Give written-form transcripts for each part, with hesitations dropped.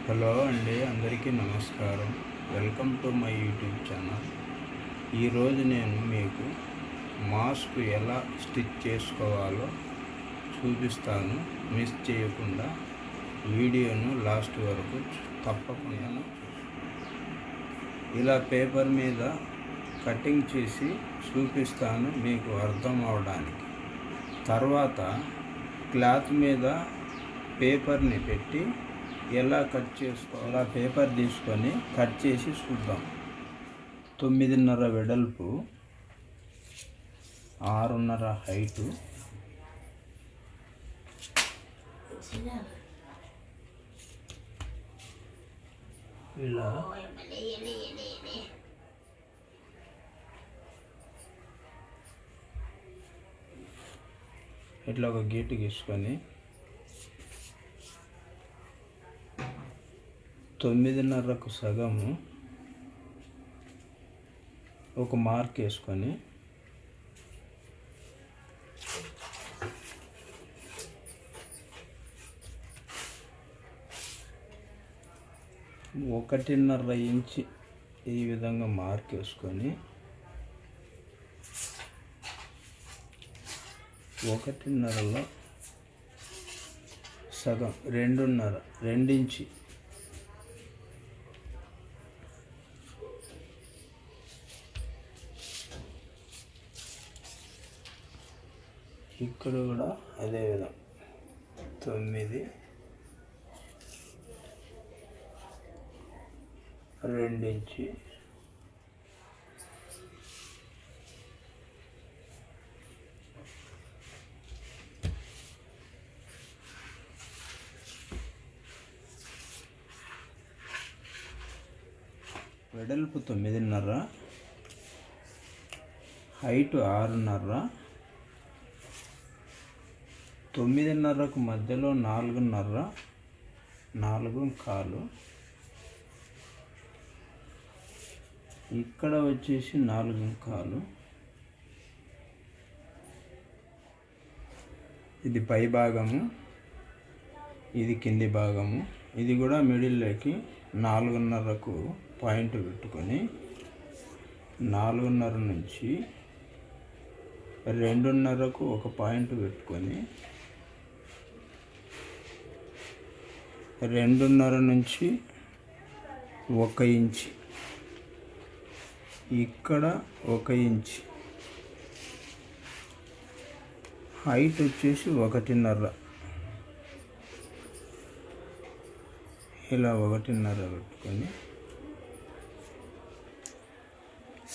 Hello అండి, అందరికీ నమస్కారం. Welcome to my YouTube channel. ఈరోజు నేను మీకు మాస్క్ ఎలా స్టిచ్ చేసుకోవాలో చూపిస్తాను. మిస్ చేయకుండా వీడియోను లాస్ట్ వరకు తప్పకుండా ఇలా పేపర్ మీద కటింగ్ చేసి చూపిస్తాను మీకు అర్థం అవడానికి. తర్వాత క్లాత్ మీద పేపర్ని పెట్టి ఎలా కట్ చేసుకోవాలా పేపర్ తీసుకొని కట్ చేసి చూద్దాం. 9.5 వెడల్పు, 6.5 హైటు, ఇలా ఇట్లా ఒక గీటు గీసుకొని 9.5కు సగము ఒక మార్క్ వేసుకొని ఒకటిన్నర ఇంచి ఈ విధంగా మార్క్ వేసుకొని 1.5లో సగం 2 ఇంచి ఇక్కడ కూడా అదే విధంగా 9, 2 ఇంచి, వెడల్పు 9.5, హైట్ 6.5, 9.5కు మధ్యలో 4.5, 4.25, ఇక్కడ వచ్చేసి 4.25. ఇది పై భాగము, ఇది కింది భాగము. ఇది కూడా మిడిల్లోకి 4.5కు పాయింట్ పెట్టుకొని 4.5 నుంచి 2.5కు ఒక పాయింట్ పెట్టుకొని 2.5 నుంచి 1 ఇంచి, ఇక్కడ 1 ఇంచి, హైట్ వచ్చేసి 1.5, ఇలా 1.5 పెట్టుకొని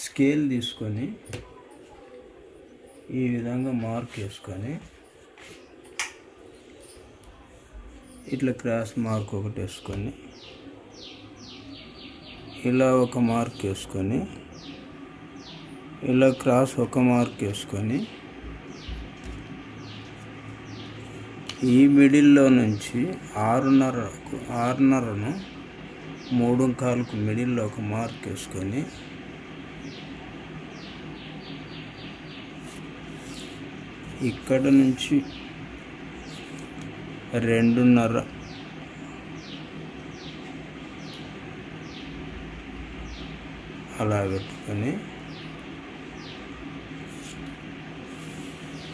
స్కేల్ తీసుకొని ఈ విధంగా మార్క్ వేసుకొని ఇట్లా క్రాస్ మార్క్ ఒకటి వేసుకొని ఇలా ఒక మార్క్ వేసుకొని ఇలా క్రాస్ ఒక మార్క్ వేసుకొని ఈ మిడిల్లో నుంచి 6.5ను 3.25కు మిడిల్లో ఒక మార్క్ వేసుకొని ఇక్కడ నుంచి 2.5 అలా పెట్టుకొని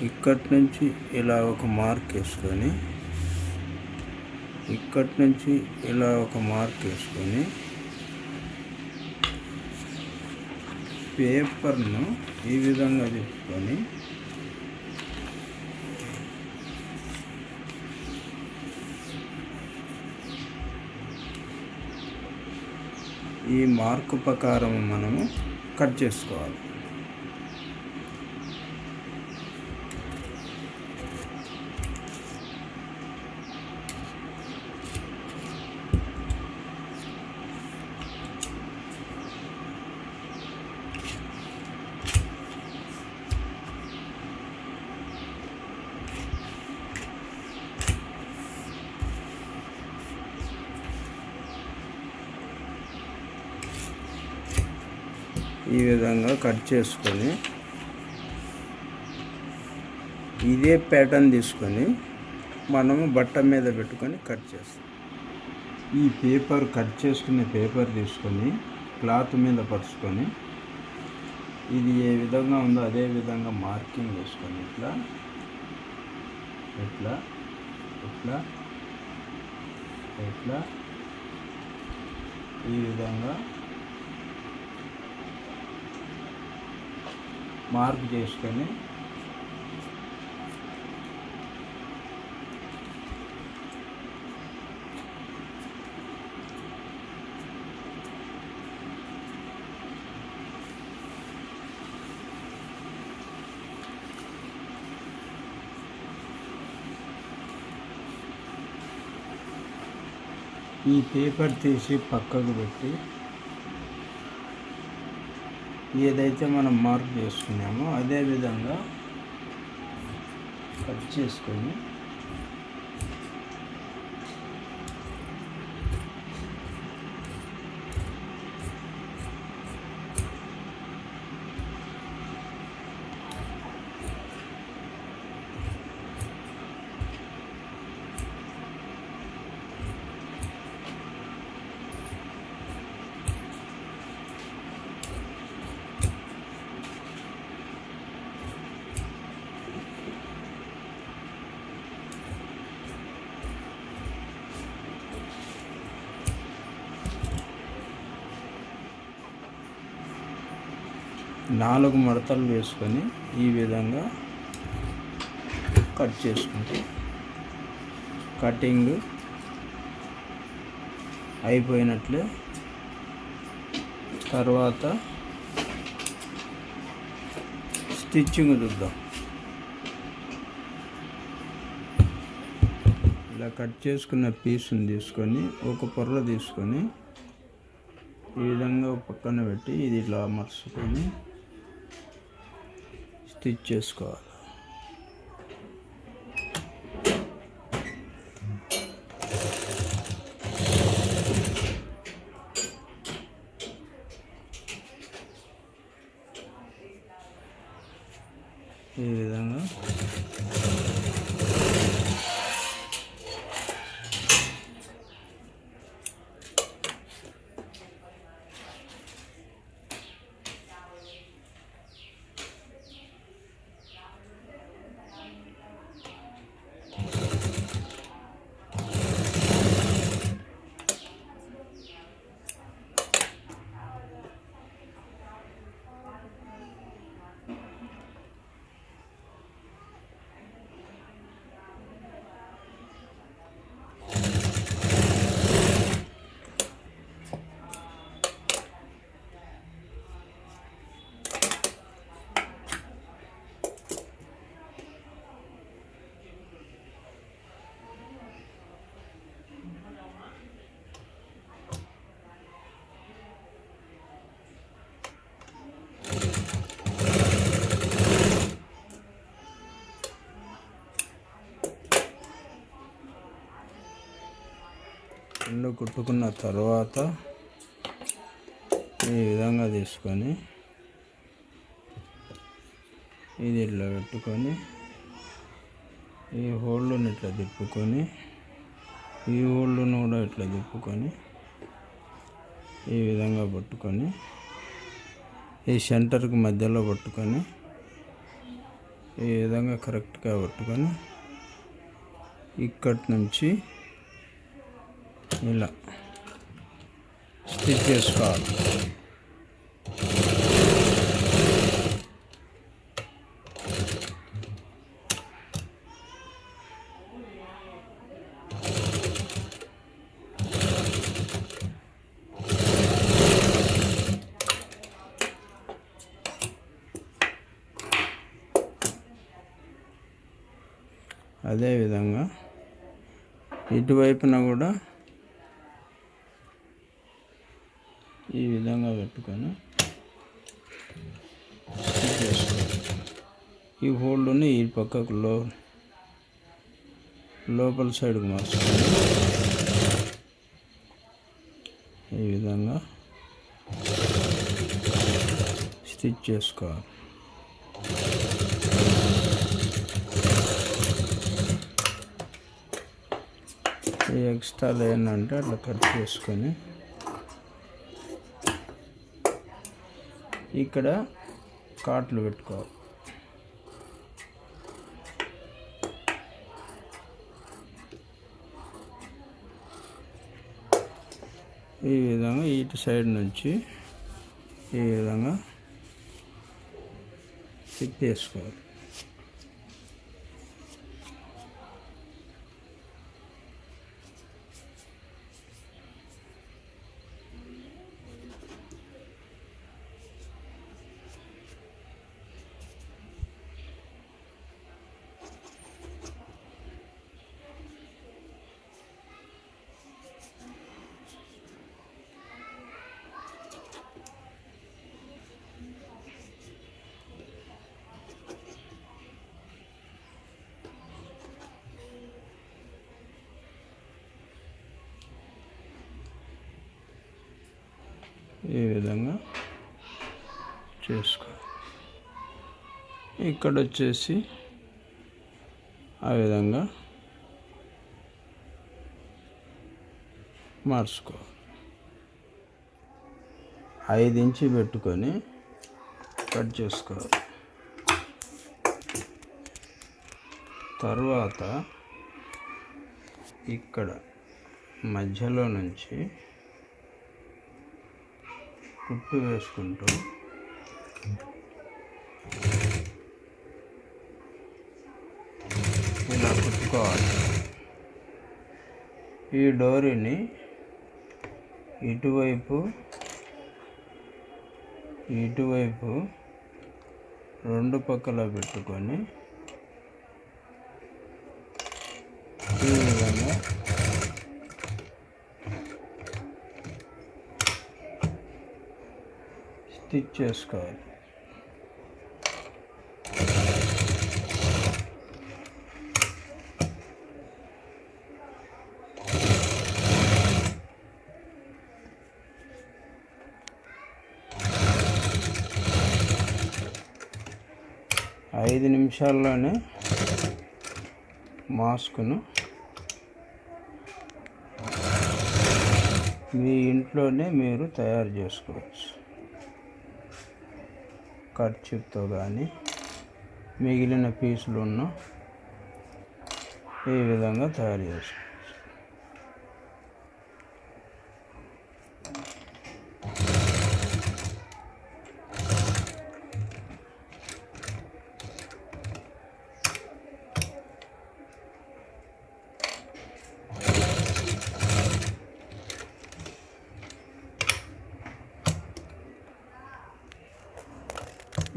ఇక్కడి నుంచి ఇలా ఒక మార్క్ వేసుకొని ఇక్కడి నుంచి ఇలా ఒక మార్క్ వేసుకొని పేపర్ను ఈ విధంగా తిప్పుకొని ఈ మార్కు ప్రకారం మనము కట్ చేసుకోవాలి. ఈ విధంగా కట్ చేసుకొని ఇదే ప్యాటర్న్ తీసుకొని మనము బట్ట మీద పెట్టుకొని కట్ చేస్తాం. ఈ పేపర్ కట్ చేసుకునే పేపర్ తీసుకొని క్లాత్ మీద పరుచుకొని ఇది ఏ విధంగా ఉందో అదే విధంగా మార్కింగ్ వేసుకొని ఇట్లా ఇట్లా ఇట్లా ఇట్లా ఈ విధంగా మార్క్ చేసుకొని ఈ పేపర్ తీసి పక్కకు పెట్టి ఏదైతే మనం మార్క్ చేసుకున్నామో అదే విధంగా కట్ చేసుకొని నాలుగు మడతలు వేసుకొని ఈ విధంగా కట్ చేసుకుంటే కటింగ్ అయిపోయినట్లే. తర్వాత స్టిచ్చింగ్ చూద్దాం. ఇలా కట్ చేసుకున్న పీస్ని తీసుకొని ఒక పొర తీసుకొని ఈ విధంగా పక్కన పెట్టి ఇది ఇలా అమర్చుకొని స్టిచ్ చేసుకోవాలి. ఈ విధంగా రెండు కుట్టుకున్న తర్వాత ఈ విధంగా తీసుకొని ఇది ఇట్లా పెట్టుకొని ఈ హోల్ని ఇట్లా తిప్పుకొని ఈ హోల్ను కూడా ఇట్లా తిప్పుకొని ఈ విధంగా పట్టుకొని ఈ సెంటర్కి మధ్యలో పట్టుకొని ఈ విధంగా కరెక్ట్గా పట్టుకొని ఇక్కడి నుంచి ఇలా స్టిచ్ చేసుకోవాలి. అదేవిధంగా ఇటువైపున కూడా ఈ విధంగా పెట్టుకొని స్టిచ్ చేసుకోవాలి. ఈ హోల్డ్ని ఈ పక్కకు లోపల సైడ్కి మార్చుకొని ఈ విధంగా స్టిచ్ చేసుకోవాలి. ఈ ఎక్స్ట్రా ఏంటంటే అట్లా కట్ చేసుకొని ఇక్కడ కాట్లు పెట్టుకోవాలి. ఈ విధంగా ఇటు సైడ్ నుంచి ఈ విధంగా తిప్పేసుకోవాలి. ఈ విధంగా చేసుకో. ఇక్కడ వచ్చేసి ఆ విధంగా మార్చుకో. 5 ఇంచు పెట్టుకొని కట్ చేసుకోవాలి. తర్వాత ఇక్కడ మధ్యలో నుంచి కుట్టు వేసుకుంటూ ఇలా కుట్టుకోవాలి. ఈ డోరీని ఇటువైపు రెండు పక్కల పెట్టుకొని ఈ విధంగా స్టిచ్ చేసుకోవాలి. ఐదు నిమిషాల్లోనే మాస్క్ను మీ ఇంట్లోనే మీరు తయారు చేసుకోవచ్చు. కర్చీఫ్తో కానీ మిగిలిన పీసులను ఈ విధంగా తయారు చేసుకోవచ్చు.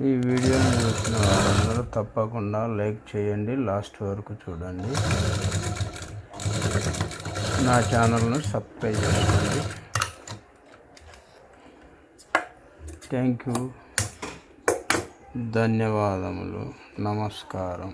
ఈ వీడియోని చూసిన వారందరూ తప్పకుండా లైక్ చేయండి, లాస్ట్ వరకు చూడండి. నా ఛానల్ను సబ్స్క్రైబ్ చేసుకోండి. థ్యాంక్ యూ, ధన్యవాదములు, నమస్కారం.